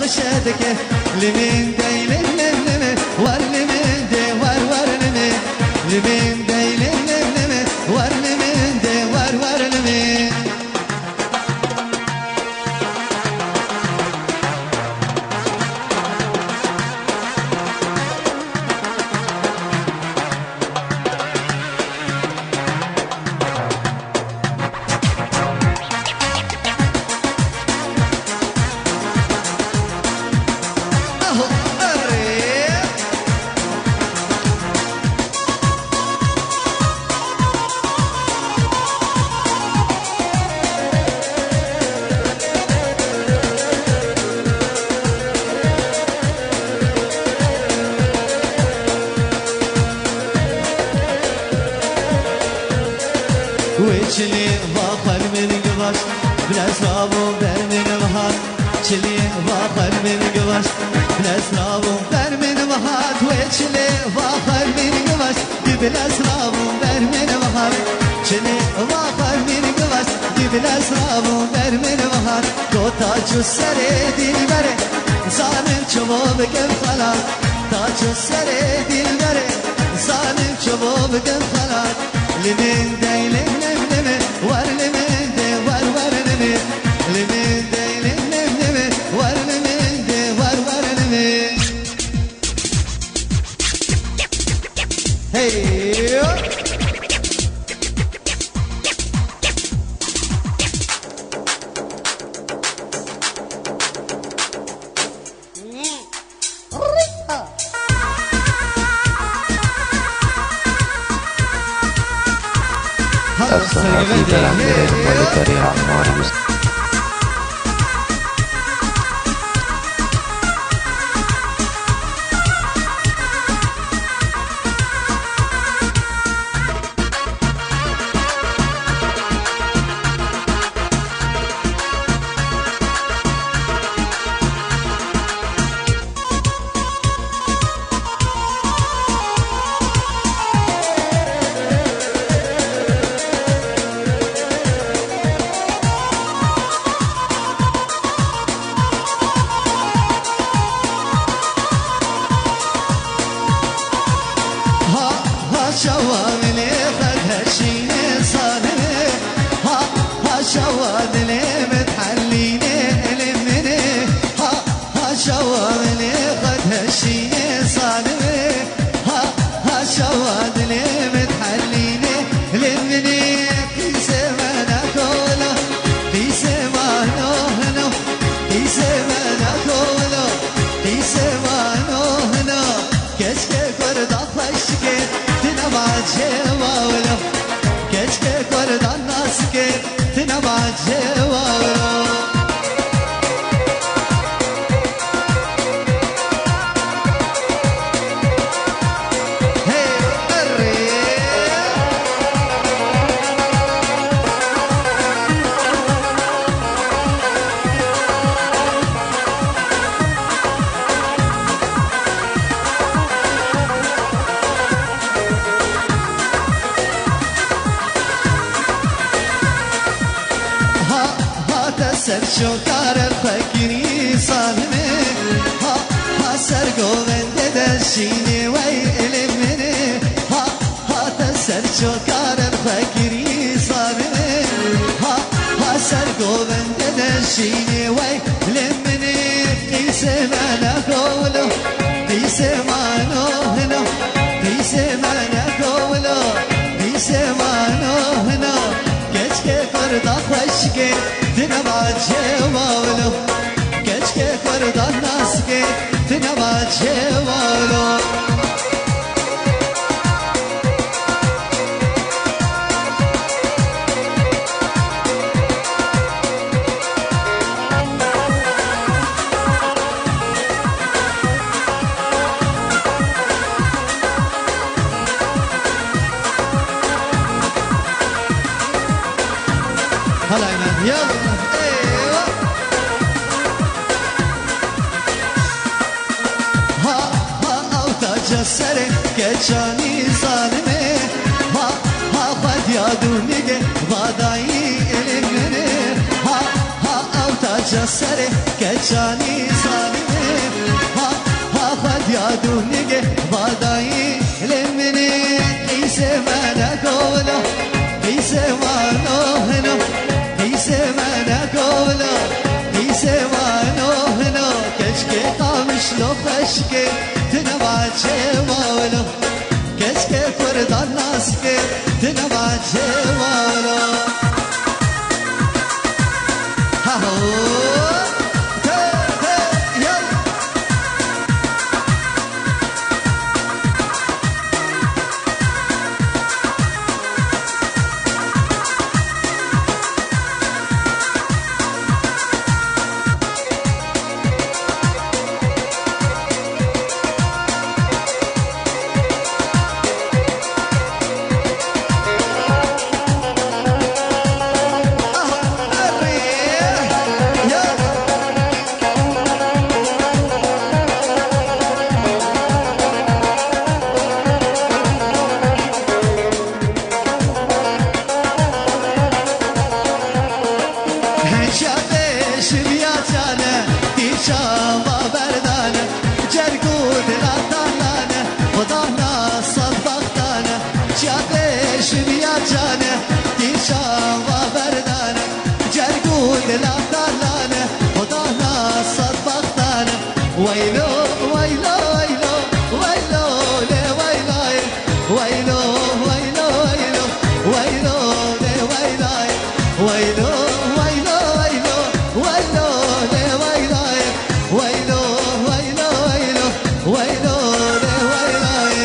شدك لمن داي لمن ور لمن دي ور ور لمن لمن داي لمن ور لمن دي ور ور لمن وچلی واخر من گواش بلسرابو بر من وهات چلی واخر من گواش بلسرابو بر من وهات وچلی واخر من گواش بلسرابو بر من وهات چلی واخر من گواش بلسرابو بر من وهات تو تاج سر دل بره ظالم چوب بگم خلاص تاج سر دل بره ظالم چوب بگم خلاص لمن داي لمن ور لمن دي ور ور لمن لمن داي لمن ور لمن دي ور ور لمن هي Sono vita la mia monitoria شواد لي خد هالشيني صالني ها شواد لي متحليني لمني ها شواد لي خد هالشيني صالني ها شواد لي متحليني لمني في زمانا كله في زمانه هنا في زمانا كله في زمانه هنا كشك فرد خشكي جواولو كشك كردان ناسكي تنبع جواولو سر شکار فکری سالمه ها سر گوند دشینه وی علمنه ها سر شکار فکری سالمه ها سر گوند دشینه وی علمنه قیسه من قولو قیسه من هنا قیسه من قولو قیسه من هنا کشک کرد خوشگه تنبع جواولو كشك كردان ناسكي تنبع جواولو هلا ايمن يلا جسره كجاني ظالمه ها خد يادونيگه واداي المنه ها او تا جسره كجاني ظالمه نگه وادایی لمنی قیسه من کولا قیسه منو هنو قیسه من کولا قیسه منو هنو کشکه قامش لو خشکه تنباچه مولا کشکه کردان ناسکه تنباچه مولا ها هو ويلو ويلو ويلو ويلو لي ويلاي ويلو ويلو ويلو ويلو لي ويلاي ويلو ويلو ويلو ويلو لي ويلاي ويلو ويلو ويلو ويلو لي ويلاي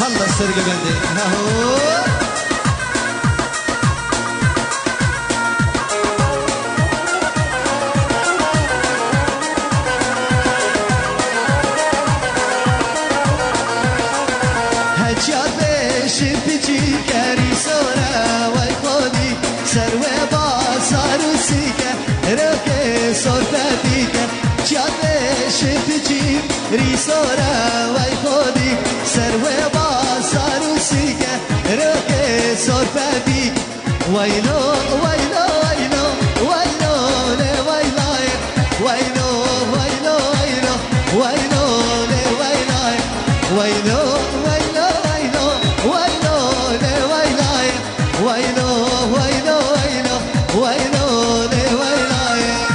الله السرقة بندي هاهو ريسورا وای خودی سر و بازارو سیگه روکه سرفدی ویلو ویلو ویلو ویلو لی ویلای ویلو ویلو ویلو ویلو لی ویلای ویلو ویلو ویلو ویلو لی ویلای ویلو ویلو ویلو ویلو لی ویلای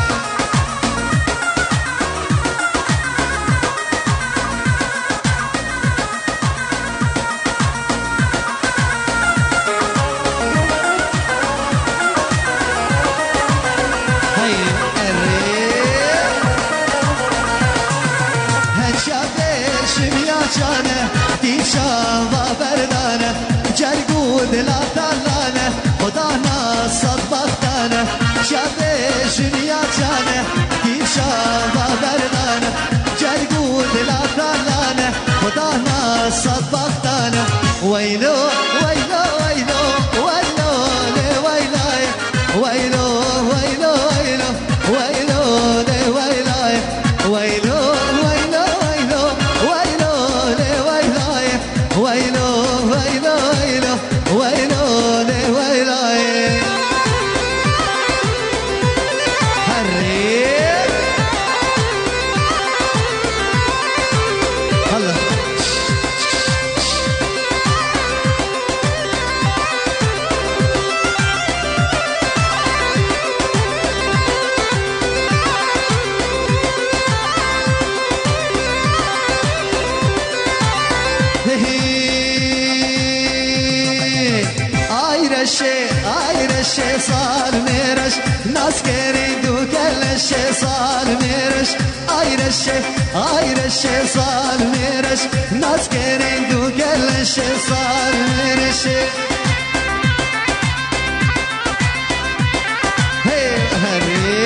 دلا تلانه خدا نصد بختانه شب شنیا جانه دیشا و بردانه جرگو دلا تلانه خدا نصد بختانه ویلو ویلو ویلو ویلو لی ویلای ویلو ویلو ویلو ویلو لی ویلای ویلو ویلو ویلو ویلو لی ویلای ویلو ویلو ویلو ويلو لي ويلاي حريق هلا ayreşe sal mereş naskeri dukelleşe sal mereş ayreşe sal mereş naskeri dukelleşe sal mereş hey hey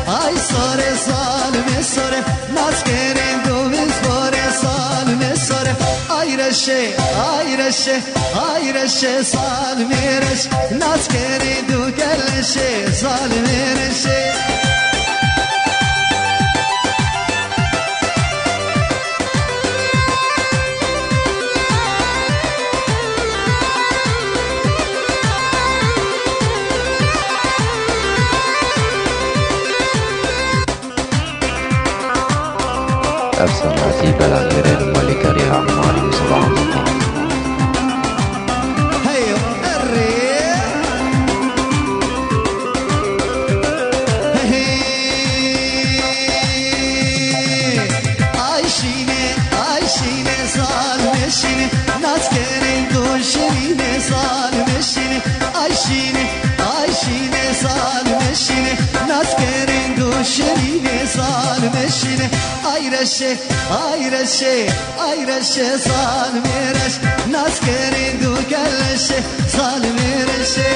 Ay sore, sal me sore, nas que ayreşe salmireş naz keri du kelleşe salmireşe أفسماتي بلاغيرين ملكري عمالي صباح الله هيو الريح عايشيني ظالمشيني ناس كرين دوشيني ظالمشيني عايشيني ظالمشيني ناس كرين دوشيني ظالمشيني ayreşe salmireş naz keri du kelleşe salmireşe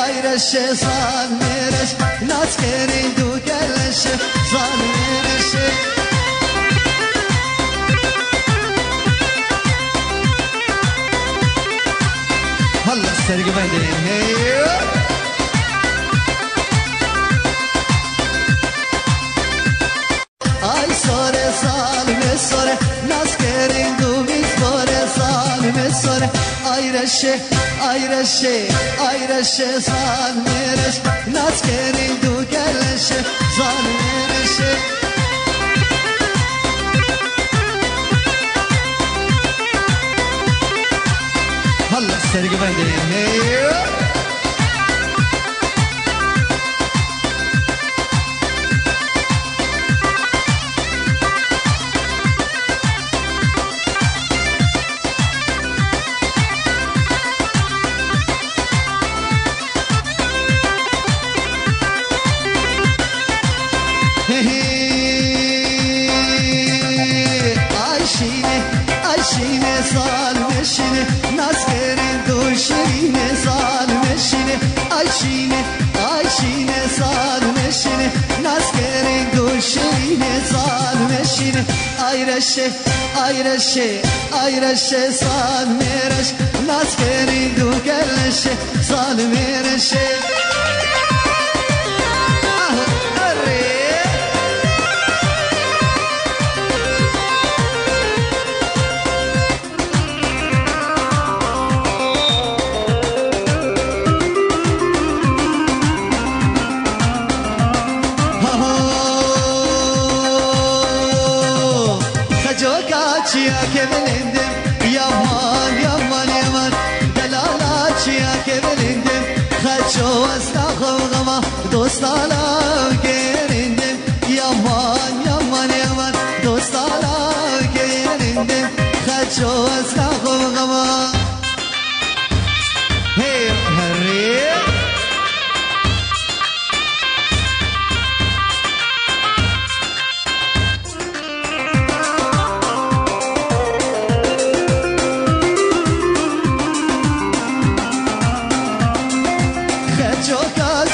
ayreşe salmireş naz keri du kelleşe salmireşe هلا استرق بعدين ay sore salme sore naz keri du vizbore salme sore ayreşe salmireş naz keri du kelleşe salmireşe هلا استرق بعدين ayşine salmeşine naz keri duşine salmeşine ayşine salmeşine naz keri duşine salmeşine ayreşe salmireş naz keri du kelleşe salmireşe Çiya kebelindim yaman delala çiya kebelindim kaço asla kavgama dostala gerindim yaman dostala gerindim kaço asla kavgama hey Harry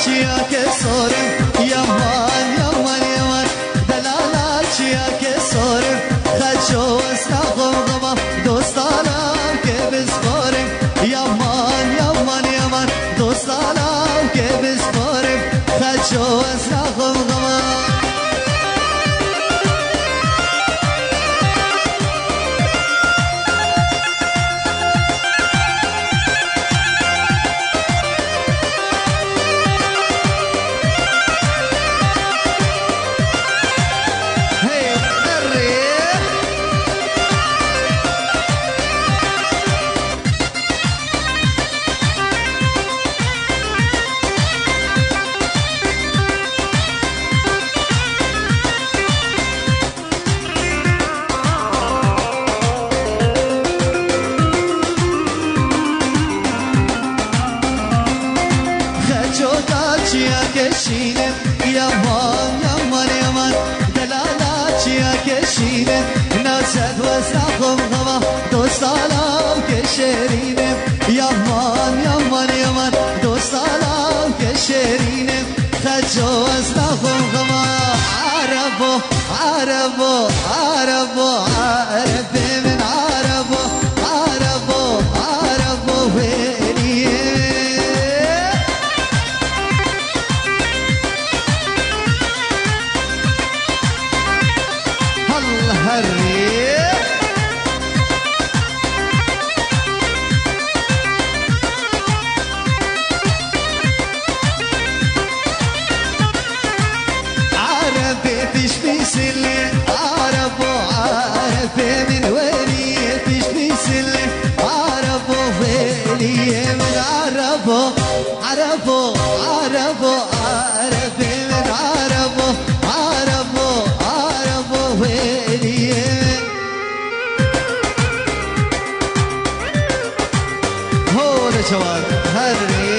چیا که سارم وشينه ناسد وسناخم غما دوستانا وكشرينه يمان يمان يمان دوستانا وكشرينه خجو وسناخم غما عربو عربو عربو عربي من عربو عربو عربو ويليه الله الريح عربي تشبي سلي عربو عربي من ويلي تشبي سلي عربو ويلي من عربو عربو عربو عربي من عربو عربو عربو ويلي هو ده شباب هري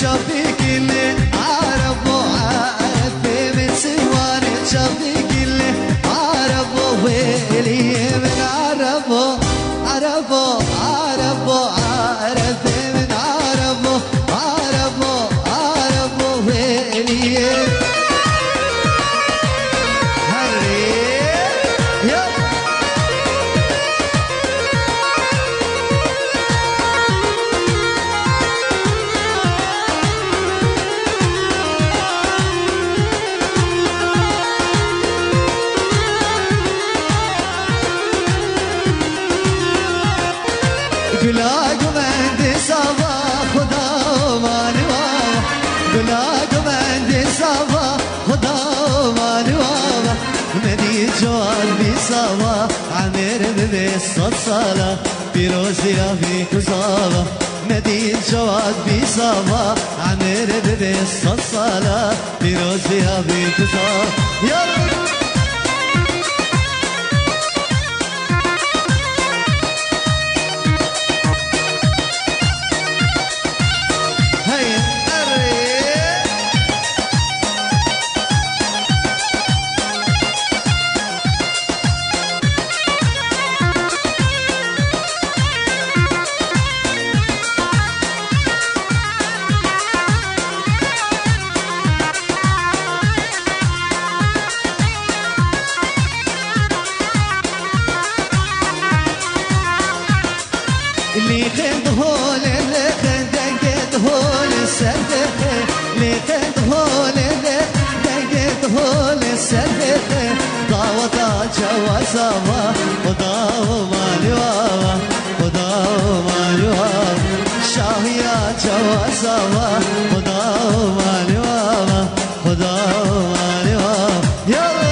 شافي كل عرب وعرب من سوان شافي كل عرب ويلي من عرب عرب عرب عرب من عرب عرب عرب ويلي هري يا قلاق مهدي صبا خدا وماني بابا قلاق مهدي صبا خدا وماني بابا مدي جوال بي صبا عمير ببي الصد صلاة بيروزي في كزابا مدي جوال بي صبا عمير ببي الصد صلاة بيروزي في كزابا يلا اللي خد هول اللي خد دقت هول السرخة اللي خد هول اللي دقت هول السرخة ضاوطا جوا سوا وضاو مالي واوا وضاو مالي واوا شاهيا جوا سوا وضاو مالي واوا وضاو مالي واوا يلا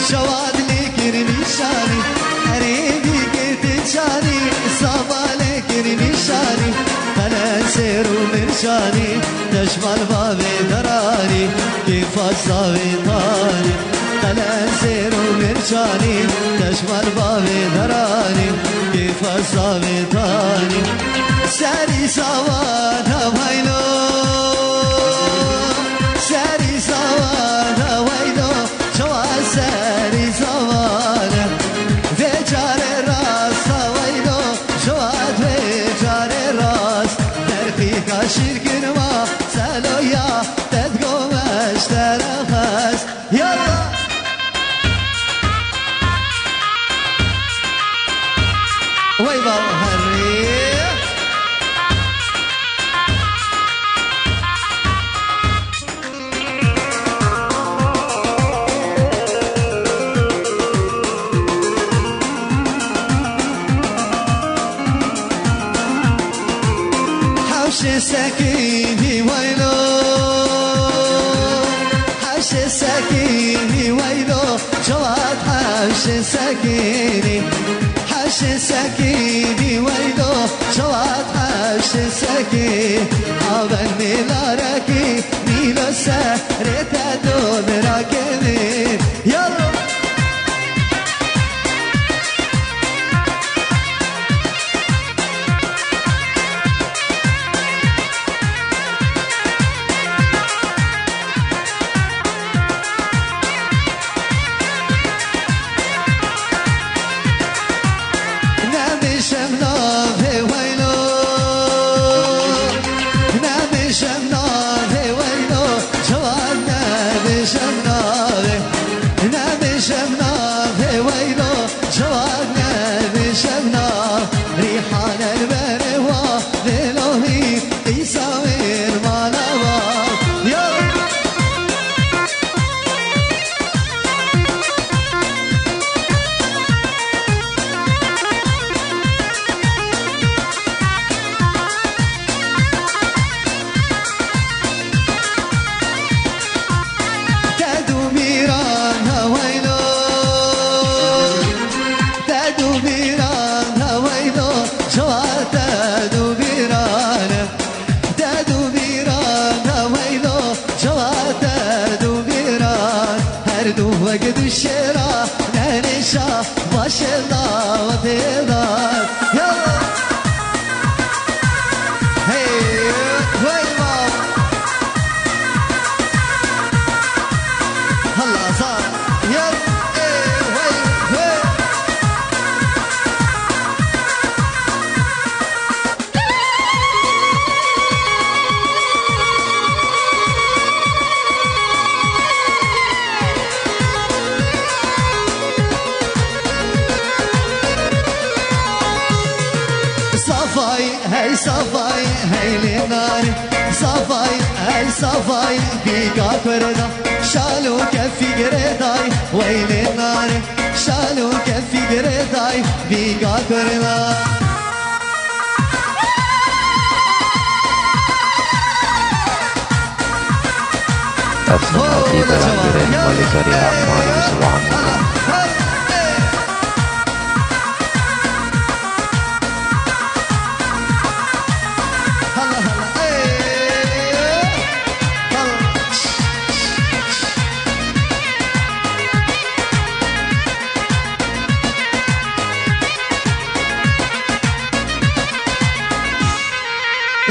شواد لكن نشاني قريبي كنت شاني صبا لكن نشاني فلا سير ومرشاني تشمل بابي دراني كيف الصابي طاني فلا سير ومرشاني جاني تشمر بابي دراني كيف أصابي تاني ساري سواد هويلو ساري سواد هويلو جواد ساري سواد وجار راس هويلو جواد وجار راس درخيك شركن ما سالو يا تدقوم اشترخس يلا ويبا وهريح حوش سكيني ويلو حوش سكيني ويلو جواد حوش سكيني حوش سكيني ويلو جواد حوش سكيني عبني لاركي ميلو سهرت دوم راكبين يلا وقت الشراء ننشا باش الله وتدار يلا هي ويما هلا صار يلا هاي صفاي هاي لنار صفاي هاي صفاي بيقا كردا شالو كفي قرداي ويل النار شالو كفي قرداي بيقا كردا أفضل بلانجرين ولكريها أعمال سبحان الله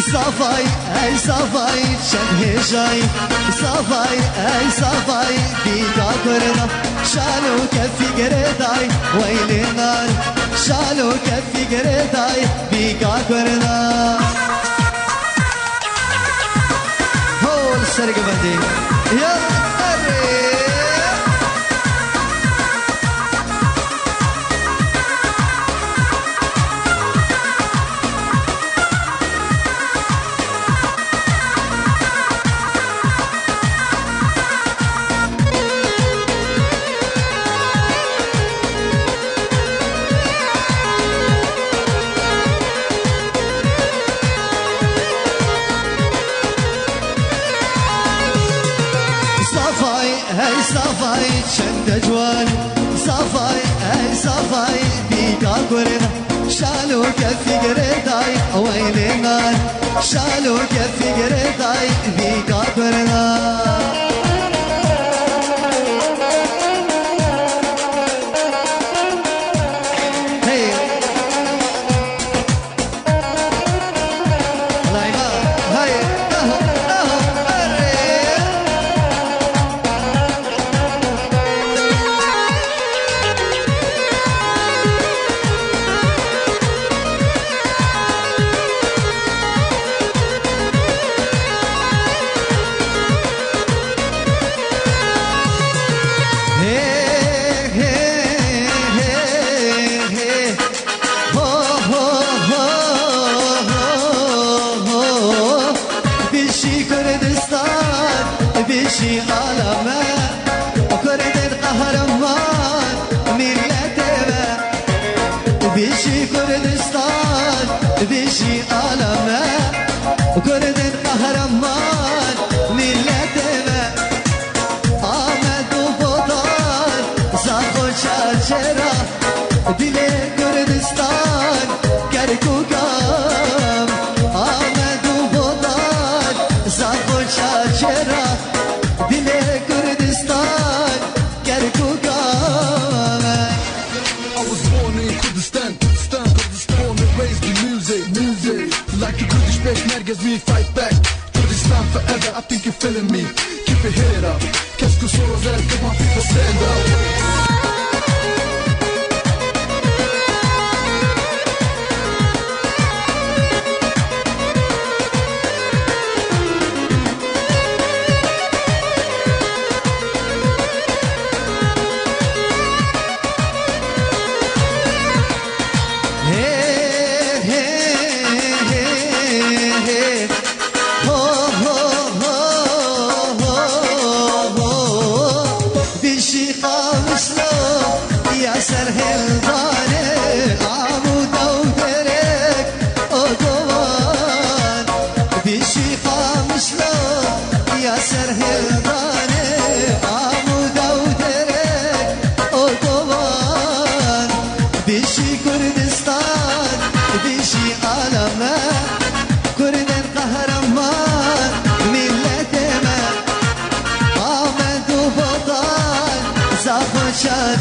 صفاي اي صفاي شبه جاي صفاي اي صفاي بيقا كرنا شالو كفي قرداي ويل النار شالو كفي قرداي بيقا كرنا هو السرق بدي يلا هاي صفاي شند جوان صفاي هاي صفاي بيقا كرنا شالو كفي قرداي ويل النار شالو كفي قرداي بيقا كرنا كردستان بيشي عالمه كردن قهرمان ملتنا آمد و بودان زاخو چرچرا دل کردستان کرکوکام آمد و بودان زاخو چرچرا دل کردستان کرکوکام I was born in Kurdistan, born and raised in music. Like the Kurdish Peshmergas, we fight back. Kurdistan forever, I think you're feeling me. Keep your head up. Qu'est-ce que sont les ailes, come on people stand up.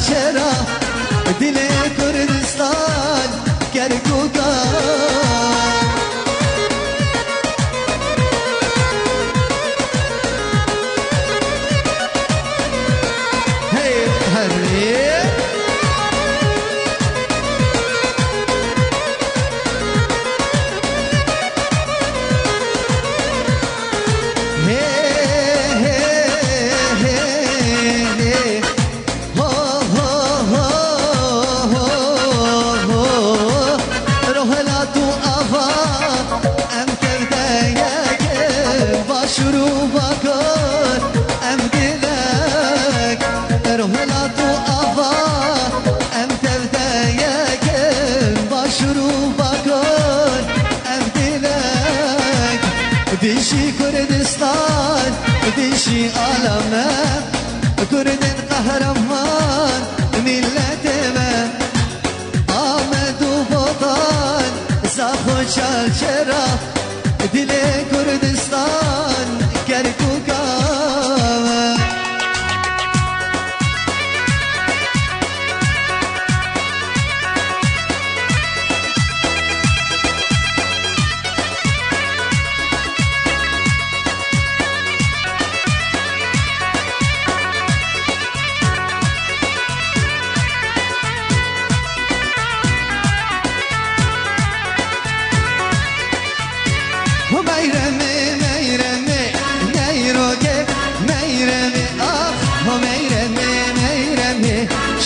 چرا دل کردستان کرکوکان هی هری بيشي كردستان بيشي عالمه كردن قهرمان ملتنا آمد و بطان زاخو چرچرا دل كردستان کرکوکان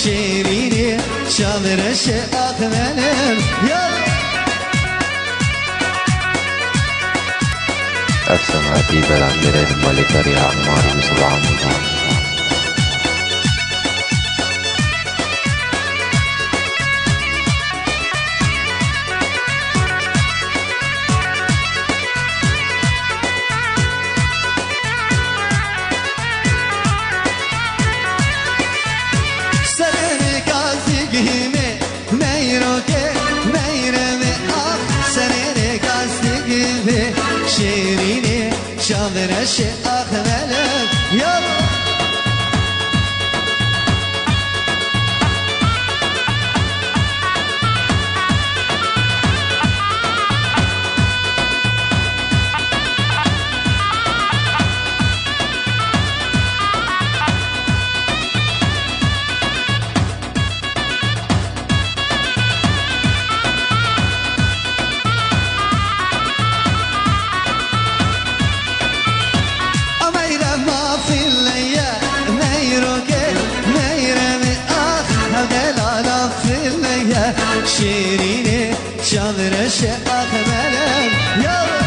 شیرینی شامرش آخمنم السماعتي برامير الملكري عمار بسبعة مدام شیرینی شامرش آخمنم یالا شیرینی شامرش آخمنم یالا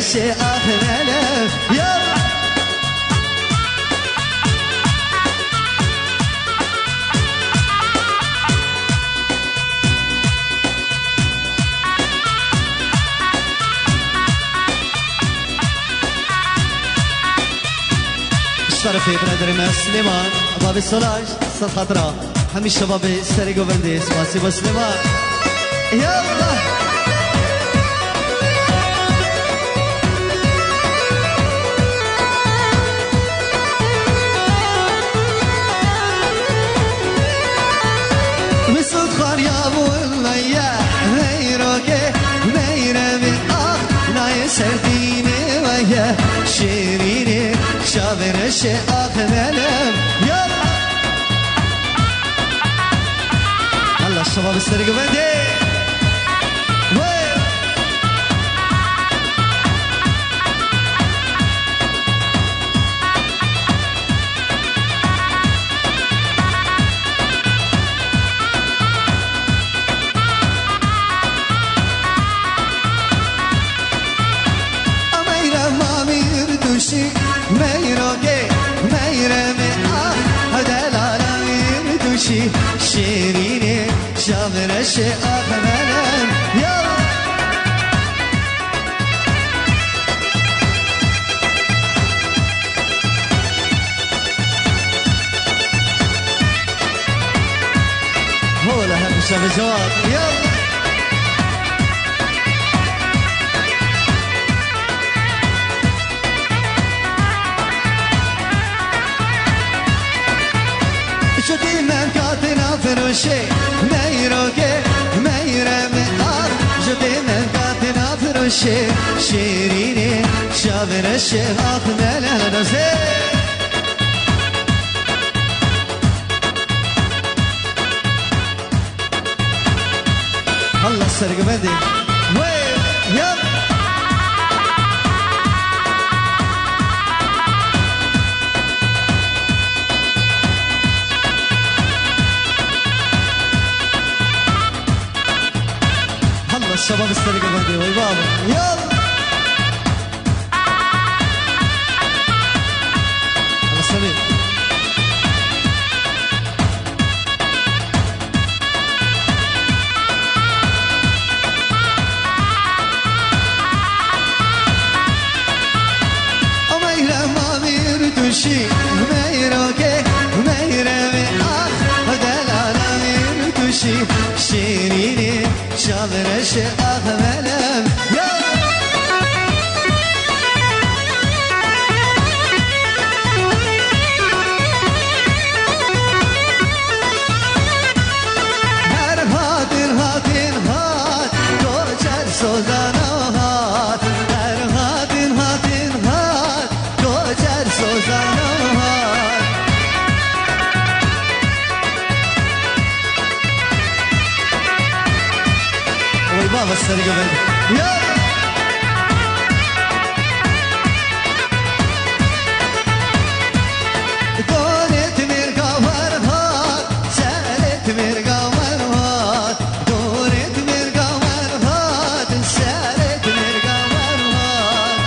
الشيء آخر ألف يلا الشرفي برادر سليمان باب السولاج صد خطرة همي الشباب السري قوفندي سباسي سليمان يلا مسود خان يا ابو المياح ميروكي ميرمي ناي سرديني ويا شيريني شابر الشيء اخذلم يلا الله الشباب السرق بدي ميروكي ميرمي هدلالا يردوشي شيريني شامر الشيء أخملم يلا هو لهم شاب الجواب يلا شدي من كاتنا فروشي ميروكي ميرمي شدي من كاتنا فروشي شيريني شابر الشيخ أخمل هدوسي الله السرق بدي وين يلا الشباب السرقة بدي وي بابا يلا الله سليم أميرة ما ميردوشي ميروكي ميرمي هدلالا ميردوشي شيريني شامر الشيء أخملم هات هات هات دوجر سوزانو هات هات هات هات دوجر سوزانو هات بابا السرقة بدي يلا دونت مرقا ورهات سالت مرقا ورهات دونت مرقا ورهات سالت مرقا ورهات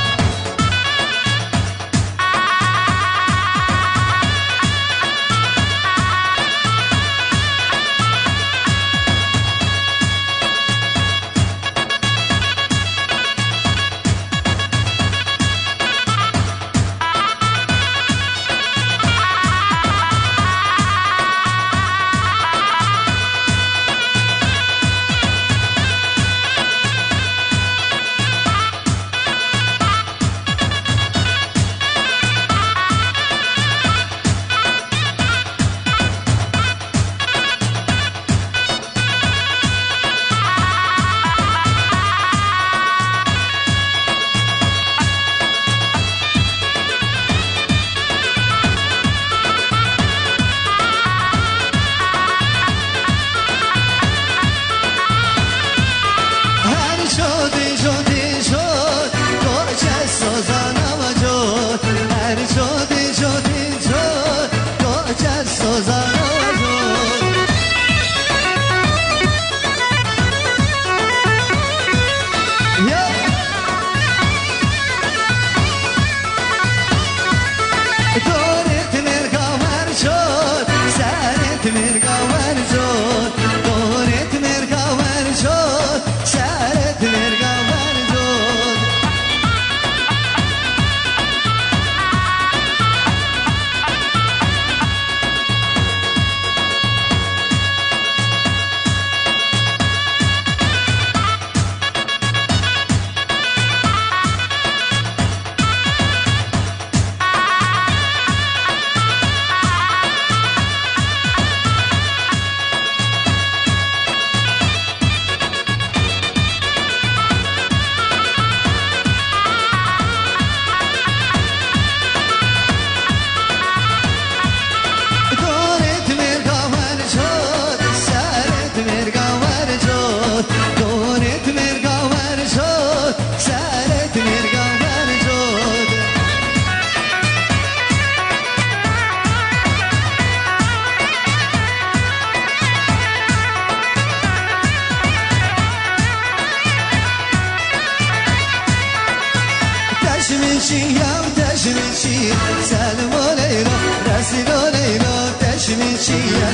تشميتشيا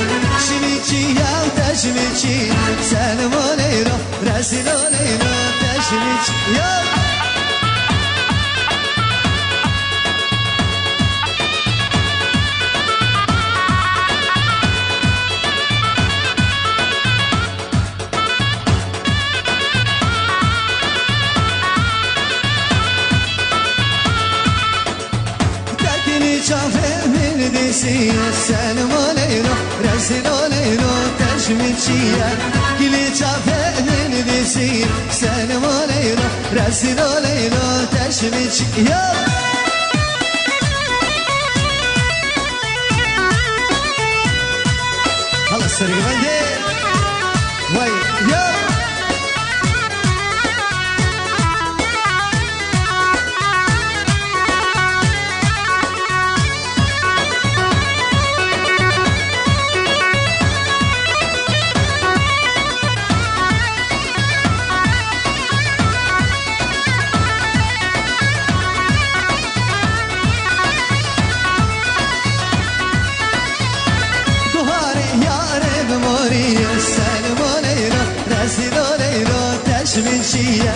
شميتشيا وتشميتشي سالم وليلو راسل وليلو تشميتشيا شافه من ديسي سالم وليلو راسل وليلو تشميتشيا كلي شافه من ديسي سالم وليلو راسل وليلو تشميتشيا خلاص سرق بندي وي يا تشميتشيا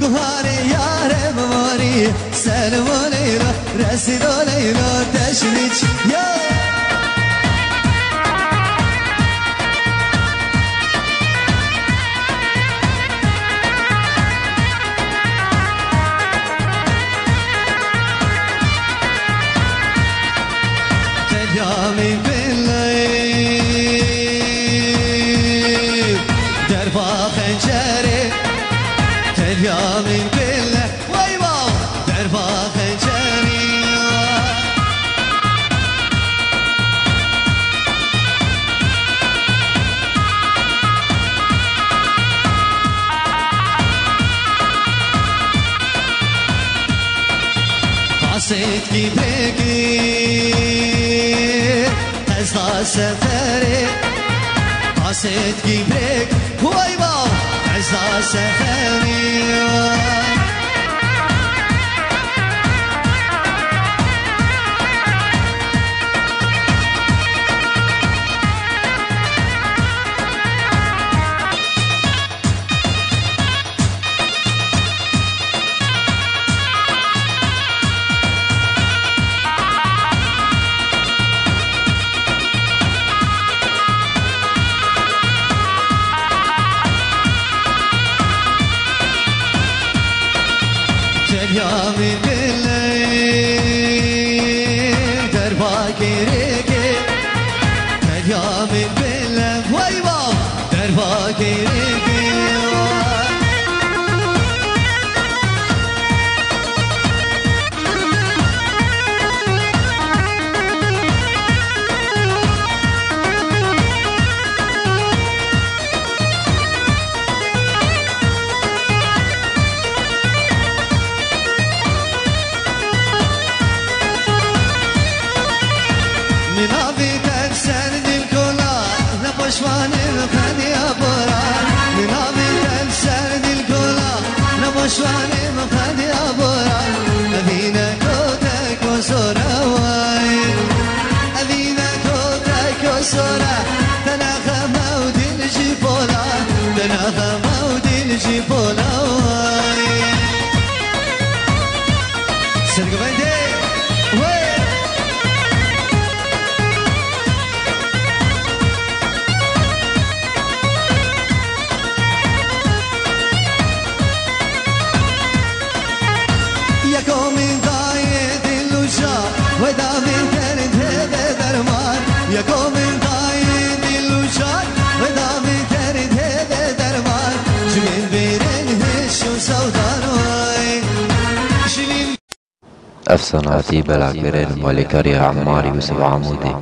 قهاري يا رب موري سالم وليلو راسل وليلو تشميتشيا تجامي بالليل دربا خنجري تجامي بالله وي واو دربا خنجري قصيت كيبريكي قصة سفري قصيت كيبريك وي واو قصة سفري تجامي بالليل دربا كيريكي تجامي بالله وي واو دربا كيريكي ننافي تبسر دل كلا نبوشوان الخدي أبوران ننافي تبسر دل كلا نبوشوان الخدي أبوران أبينا كوتك وصورة واي أبينا كوتك وصورة تناخى مودي الجيبولا تناخى مودي الجيبولا واي سرق بندي يكومن ضايد اللوجار ودا من ترد هذا درمان يكومن ضايد اللوجار ودا من ترد هذا درمان جميل بيرن هشو سودان واي أفسناتي بلا كرين مالكاري عماري وسبع عمودي